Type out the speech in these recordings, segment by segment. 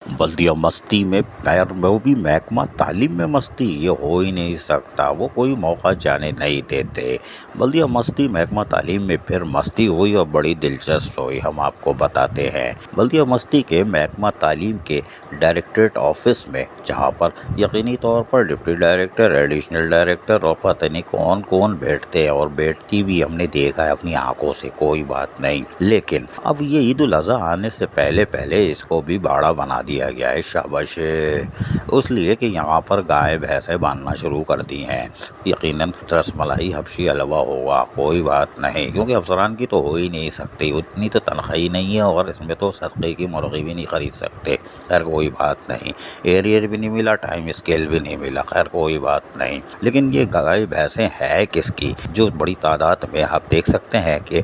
बल्दिया मस्ती में पैर वो भी महकमा तालीम में मस्ती, ये हो ही नहीं सकता। वो कोई मौका जाने नहीं देते। बल्दिया मस्ती महकमा तालीम में फिर मस्ती हुई और बड़ी दिलचस्प हुई, हम आपको बताते हैं। बल्दिया मस्ती के महकमा तालीम के डायरेक्टरेट ऑफिस में, जहाँ पर यकीनी तौर पर डिप्टी डायरेक्टर, एडिशनल डायरेक्टर और पता नहीं कौन कौन बैठते हैं, और बैठती भी हमने देखा है अपनी आंखों से, कोई बात नहीं। लेकिन अब ये ईद उल अज़हा आने से पहले पहले इसको भी बाड़ा बना दिया गया है, शाबाश, इसलिए कि यहाँ पर गाय भैंसें बांधना शुरू कर दी हैं। यकीनन रसमलाई हबशी हलवा होगा, कोई बात नहीं, क्योंकि अफसरान की तो हो ही नहीं सकती, उतनी तो तनख्वाही नहीं है, और इसमें तो सदक़े की मुर्गी भी नहीं ख़रीद सकते। खैर कोई बात नहीं, एरियर भी नहीं मिला, टाइम स्केल भी नहीं मिला, खैर कोई बात नहीं। लेकिन ये गाय भैंसें है किसकी, जो बड़ी तादाद में आप देख सकते हैं कि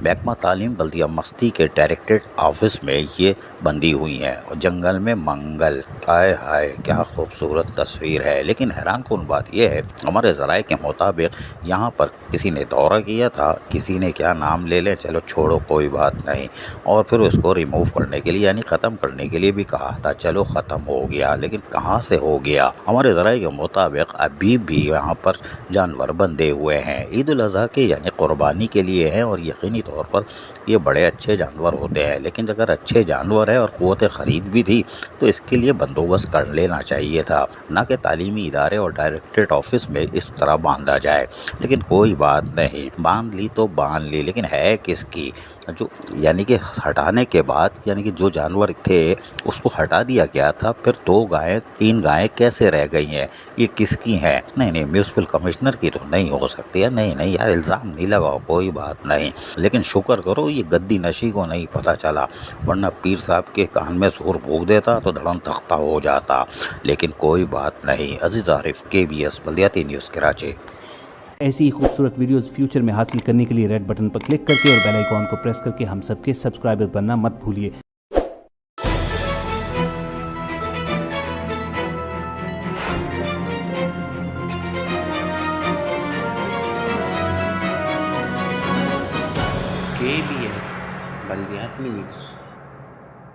महकमा तालीम बल्दिया मस्ती के डायरेक्टरेट ऑफिस में ये बंधी हुई हैं, और जंगल में मंगल, हाय हाय क्या खूबसूरत तस्वीर है। लेकिन हैरान कुन बात यह है, हमारे ज़राए के मुताबिक यहाँ पर किसी ने दौरा किया था, किसी ने क्या नाम ले लें, चलो छोड़ो कोई बात नहीं, और फिर उसको रिमूव करने के लिए यानी ख़त्म करने के लिए भी कहा था, चलो ख़त्म हो गया। लेकिन कहाँ से हो गया, हमारे ज़राए के मुताबिक अभी भी यहाँ पर जानवर बंधे हुए हैं, ईद उल अज़हा के यानी क़ुरबानी के लिए हैं, और यकीनी तौर पर ये बड़े अच्छे जानवर होते हैं। लेकिन अगर अच्छे जानवर है और क़ुव्वत ख़रीद भी थी तो इसके लिए बंदोबस्त कर लेना चाहिए था, ना कि तालीमी इदारे और डायरेक्टरेट ऑफिस में इस तरह बांधा जाए। लेकिन कोई बात नहीं, बांध ली तो बांध ली, लेकिन है किसकी, जो यानी कि हटाने के बाद यानी कि जो जानवर थे उसको हटा दिया गया था, फिर 2 गायें 3 गायें कैसे रह गई हैं, ये किसकी हैं? नहीं नहीं, म्यूनसिपल कमिश्नर की तो नहीं हो सकती है, नहीं नहीं यार, इल्ज़ाम नहीं लगाओ, कोई बात नहीं। लेकिन शुक्र करो ये गद्दी नशी को नहीं पता चला, वरना पीर साहब के कान में सूर फूंक देता तो धड़म तख्ता हो जाता। लेकिन कोई बात नहीं। अजीज़ आरिफ, KBS बल्दियाती न्यूज़ कराची। ऐसी ही खूबसूरत वीडियोस फ्यूचर में हासिल करने के लिए रेड बटन पर क्लिक करके और बेल आइकॉन को प्रेस करके हम सबके सब्सक्राइबर बनना मत भूलिए। KBS बल्दियाती न्यूज़।